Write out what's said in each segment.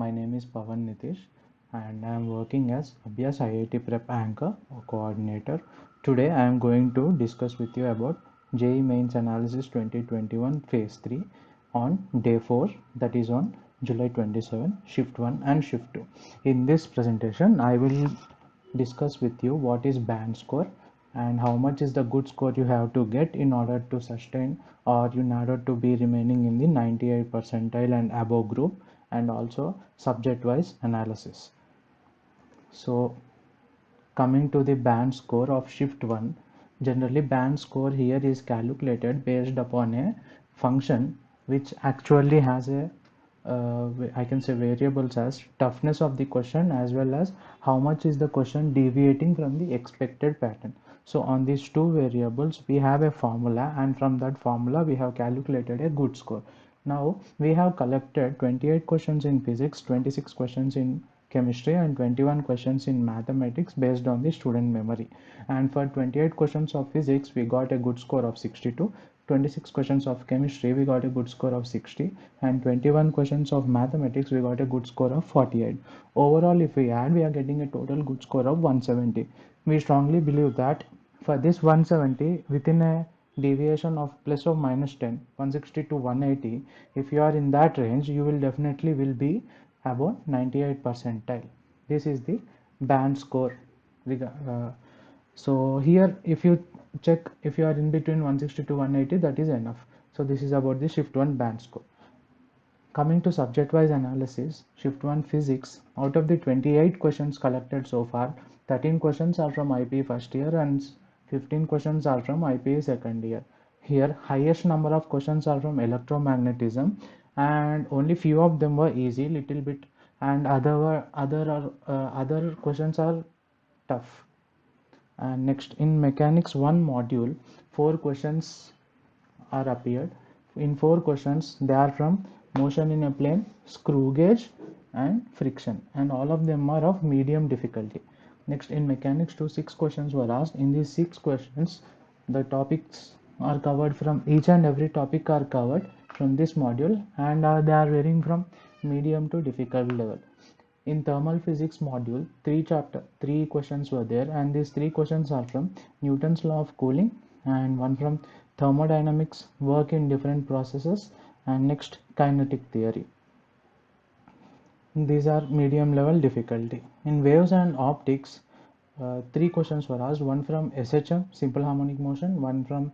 My name is Pavan Nitish and I am working as Abhyas IIT Prep Anchor or Coordinator. Today I am going to discuss with you about JEE Mains Analysis 2021 Phase 3 on day 4, that is on July 27, Shift 1 and Shift 2. In this presentation I will discuss with you what is band score and how much is the good score you have to get in order to sustain or in order to be remaining in the 98 percentile and above group, and also subject wise analysis. So coming to the band score of shift 1, generally band score here is calculated based upon a function which actually has a I can say variables as toughness of the question as well as how much is the question deviating from the expected pattern. So on these two variables we have a formula, and from that formula we have calculated a good score. Now we have collected 28 questions in physics, 26 questions in chemistry and 21 questions in mathematics based on the student memory. And for 28 questions of physics we got a good score of 62, 26 questions of chemistry we got a good score of 60, and 21 questions of mathematics we got a good score of 48. Overall if we add, we are getting a total good score of 170. We strongly believe that for this 170, within a deviation of plus or minus 10, 160 to 180, if you are in that range you will definitely will be about 98 percentile. This is the band score. So here if you check, if you are in between 160 to 180, that is enough. So this is about the shift 1 band score. Coming to subject wise analysis, shift 1 physics, out of the 28 questions collected so far, 13 questions are from IPE first year and 15 questions are from IPE second year. Here highest number of questions are from electromagnetism and only few of them were easy, little bit, and other questions are tough. And next, in mechanics 1 module, 4 questions are appeared. In 4 questions they are from motion in a plane, screw gauge and friction, and all of them are of medium difficulty. Next, in mechanics 2, 6 questions were asked. In these 6 questions the topics are covered, from each and every topic are covered from this module, and they are varying from medium to difficult level. In thermal physics module, 3 questions were there, and these 3 questions are from Newton's law of cooling, and one from thermodynamics, work in different processes, and next kinetic theory. These are medium level difficulty. In waves and optics, 3 questions were asked, one from SHM, simple harmonic motion, one from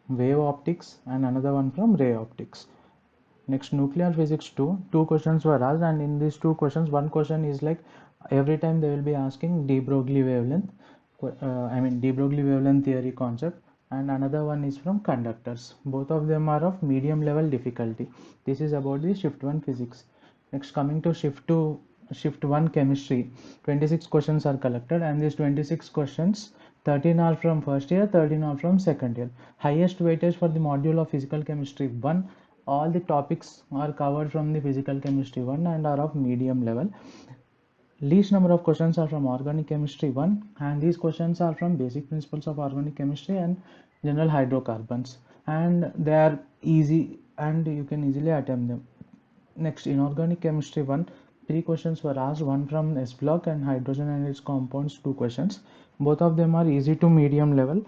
wave optics, and another one from ray optics. Next, nuclear physics 2, 2 questions were asked, and in these 2 questions, one question is like every time they will be asking de Broglie wavelength, de Broglie wavelength theory concept, and another one is from conductors. Both of them are of medium level difficulty. This is about the shift 1 physics. Next, coming to shift 2, shift 1 chemistry, 26 questions are collected, and these 26 questions, 13 are from first year, 13 are from second year. Highest weightage for the module of physical chemistry 1. All the topics are covered from the physical chemistry 1 and are of medium level. Least number of questions are from organic chemistry 1, and these questions are from basic principles of organic chemistry and general hydrocarbons, and they are easy and you can easily attempt them. Next, inorganic chemistry 1, 3 questions were asked, one from S block and hydrogen and its compounds, 2 questions. Both of them are easy to medium level.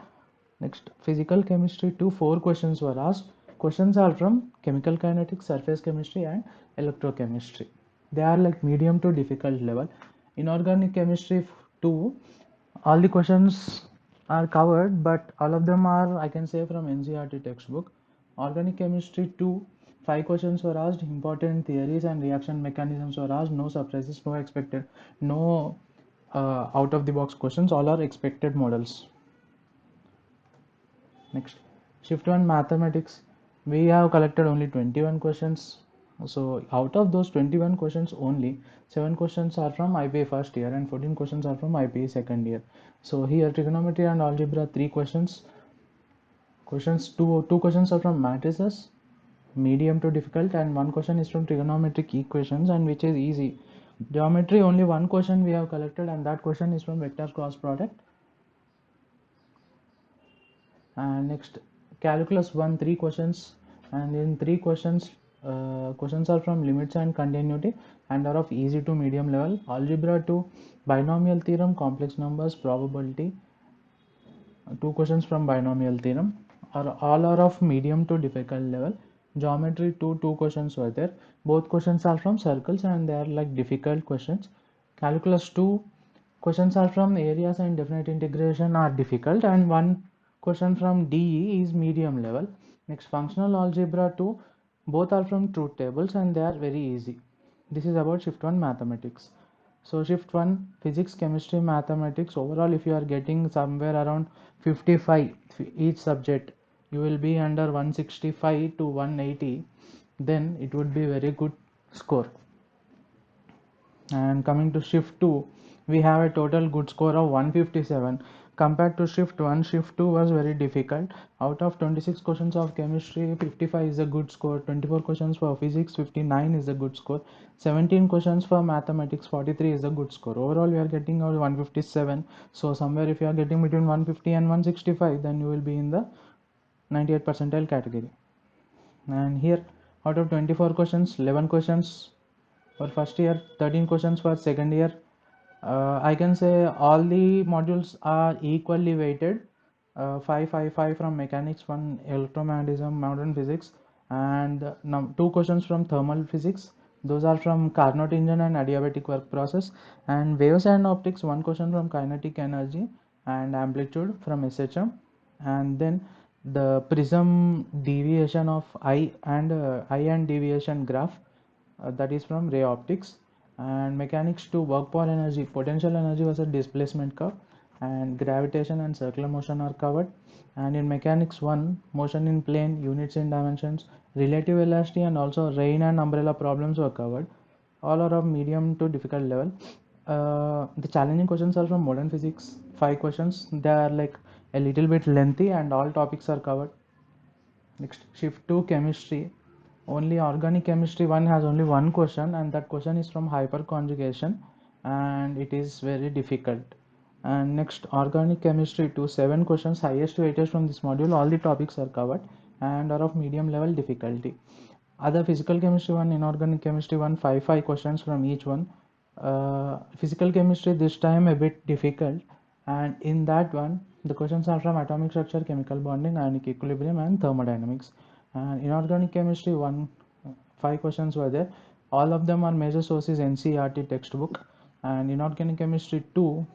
Next, physical chemistry 2, 4 questions were asked. Questions are from chemical kinetics, surface chemistry and electrochemistry. They are like medium to difficult level. Inorganic chemistry 2, all the questions are covered, but all of them are, I can say, from NCERT textbook. Organic chemistry 2, 5 questions were asked, important theories and reaction mechanisms were asked, no surprises, no expected, no out of the box questions, all are expected models. Next, shift 1 mathematics, we have collected only 21 questions. So out of those 21 questions, only 7 questions are from IPA first year and 14 questions are from IPA second year. So here trigonometry and algebra 3 questions. Two questions are from matrices, medium to difficult, and one question is from trigonometric equations, and which is easy. Geometry, only one question we have collected, and that question is from vector cross product. And next, calculus 1, 3 questions, and in 3 questions Questions are from limits and continuity and are of easy to medium level. Algebra 2, binomial theorem, complex numbers, probability. Two questions from binomial theorem are all are of medium to difficult level. Geometry 2, two questions were there. Both questions are from circles and they are like difficult questions. Calculus 2 questions are from areas and definite integration are difficult, and one question from DE is medium level. Next, functional algebra 2, both are from truth tables and they are very easy. This is about shift 1 mathematics. So shift 1 physics, chemistry, mathematics, overall if you are getting somewhere around 55 each subject, you will be under 165 to 180, then it would be very good score. And coming to shift 2, we have a total good score of 157. Compared to shift 1, shift 2 was very difficult. Out of 26 questions of chemistry, 55 is a good score. 24 questions for physics, 59 is a good score. 17 questions for mathematics, 43 is a good score. Overall we are getting out 157. So somewhere if you are getting between 150 and 165, then you will be in the 98 percentile category. And here, out of 24 questions, 11 questions for first year, 13 questions for second year. I can say all the modules are equally weighted. 5 from mechanics, 1 electromagnetism, modern physics, and now 2 questions from thermal physics. Those are from Carnot engine and adiabatic work process. And waves and optics, 1 question from kinetic energy and amplitude from SHM. And then the prism deviation of I and deviation graph, that is from ray optics. And mechanics to work power energy, potential energy versus displacement curve, and gravitation and circular motion are covered. And in mechanics 1, motion in plane, units in dimensions, relative velocity, and also rain and umbrella problems were covered. All are of medium to difficult level. The challenging questions are from modern physics, 5 questions. They are like a little bit lengthy and all topics are covered. Next, shift to chemistry. Only organic chemistry 1 has only one question, and that question is from hyperconjugation, and it is very difficult. And next, organic chemistry 2, 7 questions, highest weightage from this module. All the topics are covered and are of medium level difficulty. Other physical chemistry 1, inorganic chemistry 1, 5 questions from each one. Physical chemistry this time a bit difficult, and in that one the questions are from atomic structure, chemical bonding, ionic equilibrium, and thermodynamics. And inorganic chemistry 1, 5 questions were there. All of them are major sources NCERT textbook. And inorganic chemistry 2,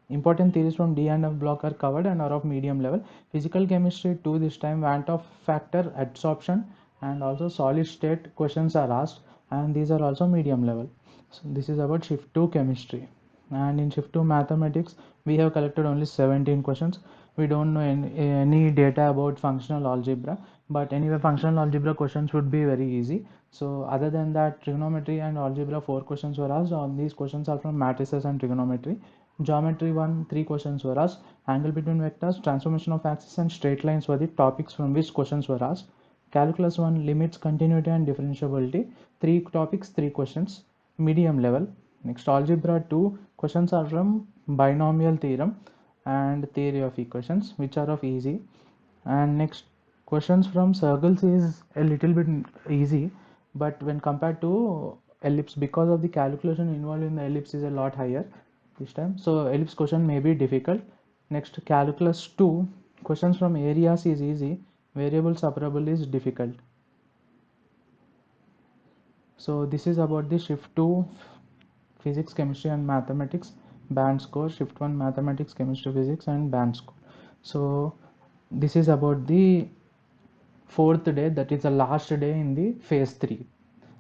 important theories from D and F block are covered and are of medium level. Physical chemistry 2, this time Van't Hoff factor, adsorption, and also solid state questions are asked, and these are also medium level. So this is about shift 2 chemistry. And in shift 2 mathematics, we have collected only 17 questions. We don't know any data about functional algebra, but anyway functional algebra questions would be very easy. So other than that, trigonometry and algebra 4 questions were asked. All these questions are from matrices and trigonometry. Geometry 1, 3 questions were asked. Angle between vectors, transformation of axes, and straight lines were the topics from which questions were asked. Calculus 1, limits, continuity, and differentiability, 3 topics, 3 questions, medium level. Next, algebra 2, questions are from binomial theorem and theory of equations, which are of easy. And next, questions from circles is a little bit easy, but when compared to ellipse, because of the calculation involved in the ellipse is a lot higher this time, so ellipse question may be difficult. Next, calculus 2, questions from areas is easy, variable separable is difficult. So this is about the shift 2 physics, chemistry, and mathematics band score, shift 1 mathematics, chemistry, physics, and band score. So this is about the fourth day, that is the last day in the phase 3.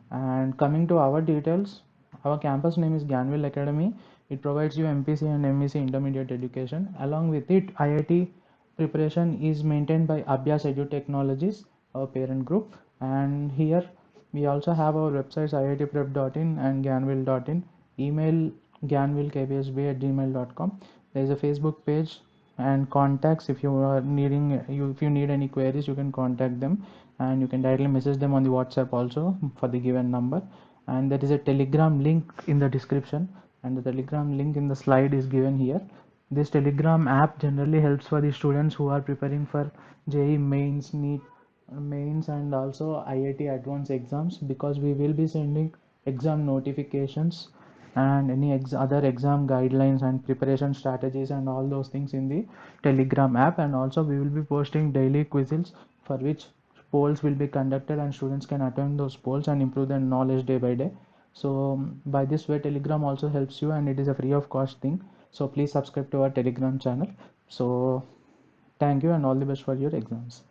And coming to our details, our campus name is Gyanville Academy. It provides you MPC and MEC intermediate education. Along with it, IIT preparation is maintained by Abhyas Edu Technologies, our parent group. And here we also have our websites iitprep.in and gyanville.in, email gyanvillekbsb@gmail.com. There is a Facebook page and contacts. If you are needing, if you need any queries, you can contact them, and you can directly message them on the WhatsApp also for the given number. And there is a Telegram link in the description, and the Telegram link in the slide is given here. This Telegram app generally helps for the students who are preparing for JEE mains, NEET, mains and also IIT advanced exams, because we will be sending exam notifications and any other exam guidelines and preparation strategies and all those things in the Telegram app. And also we will be posting daily quizzes for which polls will be conducted, and students can attend those polls and improve their knowledge day by day. So by this way, Telegram also helps you, and it is a free of cost thing. So please subscribe to our Telegram channel. So thank you and all the best for your exams.